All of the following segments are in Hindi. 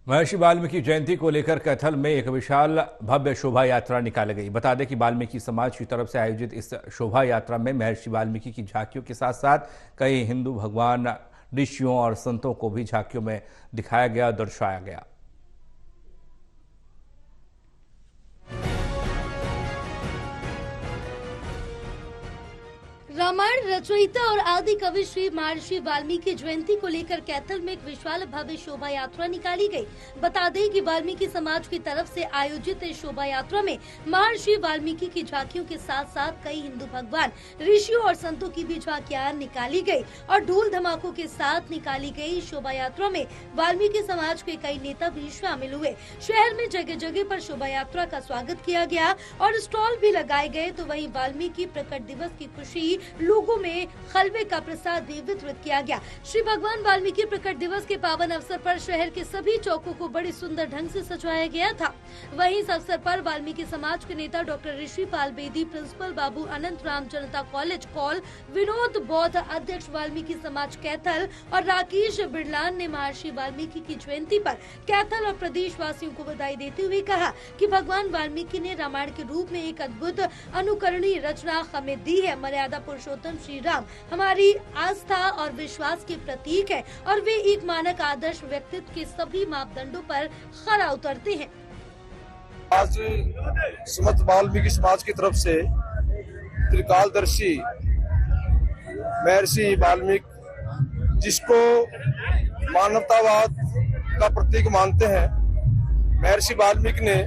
महर्षि वाल्मीकि जयंती को लेकर कैथल में एक विशाल भव्य शोभा यात्रा निकाली गई। बता दें कि वाल्मीकि समाज की तरफ से आयोजित इस शोभा यात्रा में महर्षि वाल्मीकि की झांकियों के साथ साथ कई हिंदू भगवान, ऋषियों और संतों को भी झांकियों में दिखाया गया, दर्शाया गया। रामायण रचयिता और आदि कवि श्री महर्षि वाल्मीकि जयंती को लेकर कैथल में एक विशाल भव्य शोभा यात्रा निकाली गई। बता दें कि वाल्मीकि समाज की तरफ से आयोजित इस शोभा यात्रा में महर्षि वाल्मीकि की झांकियों के साथ साथ कई हिंदू भगवान, ऋषियों और संतों की भी झांकियां निकाली गई और ढोल धमाकों के साथ निकाली गई शोभा यात्रा में वाल्मीकि समाज के कई नेता भी शामिल हुए। शहर में जगह जगह पर शोभा यात्रा का स्वागत किया गया और स्टॉल भी लगाए गए। तो वहीं वाल्मीकि प्रकट दिवस की खुशी लोगों में खलबे का प्रसाद भी वितरित किया गया। श्री भगवान वाल्मीकि प्रकट दिवस के पावन अवसर पर शहर के सभी चौकों को बड़ी सुंदर ढंग से सजाया गया था। वहीं इस अवसर पर वाल्मीकि समाज के नेता डॉक्टर ऋषिपाल बेदी, प्रिंसिपल बाबू अनंत राम जनता कॉलेज कॉल, विनोद बौद्ध, अध्यक्ष वाल्मीकि समाज कैथल और राकेश बिरलान ने महर्षि वाल्मीकि की जयंती पर कैथल और प्रदेश वासियों को बधाई देते हुए कहा कि भगवान वाल्मीकि ने रामायण के रूप में एक अद्भुत अनुकरणीय रचना हमें दी है। मर्यादा पुरुषोत्तम श्री राम हमारी आस्था और विश्वास के प्रतीक है और वे एक मानक आदर्श व्यक्तित्व के सभी मापदंडों पर खरा उतरते हैं। आज समस्त वाल्मीकि समाज की तरफ से त्रिकालदर्शी महर्षि वाल्मीकि, जिसको मानवतावाद का प्रतीक मानते हैं, महर्षि वाल्मीकि ने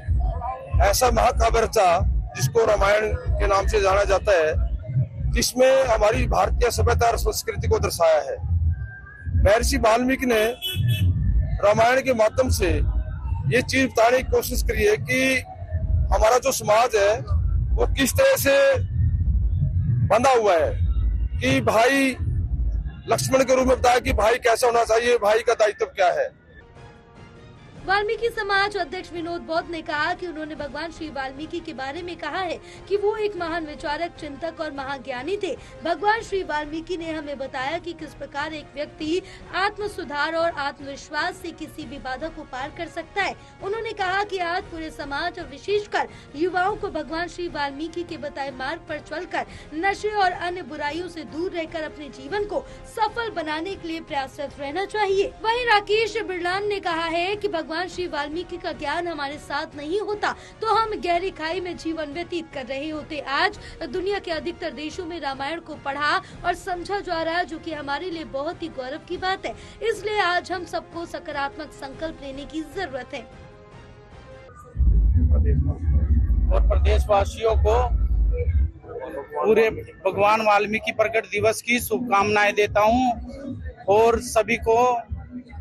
ऐसा महाकाव्य रचा जिसको रामायण के नाम से जाना जाता है, जिसमें हमारी भारतीय सभ्यता और संस्कृति को दर्शाया है। महर्षि वाल्मीकि ने रामायण के माध्यम से ये चीज बताने की कोशिश करी है कि हमारा जो समाज है वो किस तरह से बंधा हुआ है, कि भाई लक्ष्मण के रूप में बताया कि भाई कैसा होना चाहिए, भाई का दायित्व क्या है। वाल्मीकि समाज अध्यक्ष विनोद बौद्ध ने कहा कि उन्होंने भगवान श्री वाल्मीकि के बारे में कहा है कि वो एक महान विचारक, चिंतक और महाज्ञानी थे। भगवान श्री वाल्मीकि ने हमें बताया कि किस प्रकार एक व्यक्ति आत्म सुधार और आत्मविश्वास से किसी भी बाधा को पार कर सकता है। उन्होंने कहा कि आज पूरे समाज और विशेषकर युवाओं को भगवान श्री वाल्मीकि के बताए मार्ग पर चलकर नशे और अन्य बुराइयों से दूर रहकर अपने जीवन को सफल बनाने के लिए प्रयासरत रहना चाहिए। वहीं राकेश बिरलान ने कहा है कि भगवान श्री वाल्मीकि का ज्ञान हमारे साथ नहीं होता तो हम गहरी खाई में जीवन व्यतीत कर रहे होते। आज दुनिया के अधिकतर देशों में रामायण को पढ़ा और समझा जा रहा है, जो कि हमारे लिए बहुत ही गौरव की बात है। इसलिए आज हम सबको सकारात्मक संकल्प लेने की जरूरत है। और प्रदेशवासियों को पूरे भगवान वाल्मीकि प्रकट दिवस की शुभकामनाएं देता हूं और सभी को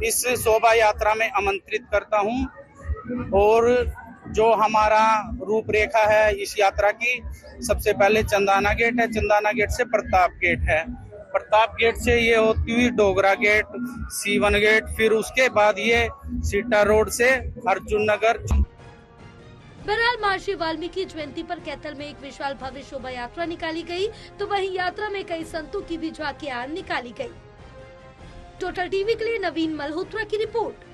इस शोभा यात्रा में आमंत्रित करता हूं। और जो हमारा रूपरेखा है इस यात्रा की, सबसे पहले चंदाना गेट है, चंदाना गेट से प्रताप गेट है, प्रताप गेट से ये होती हुई डोगरा गेट, सीवन गेट, फिर उसके बाद ये सीटा रोड से अर्जुन नगर। बहरहाल महर्षि वाल्मीकि जयंती पर कैथल में एक विशाल भव्य शोभा यात्रा निकाली गई, तो वहीं यात्रा में कई संतों की भी झांकियां निकाली गई। टोटल टीवी के लिए नवीन मल्होत्रा की रिपोर्ट।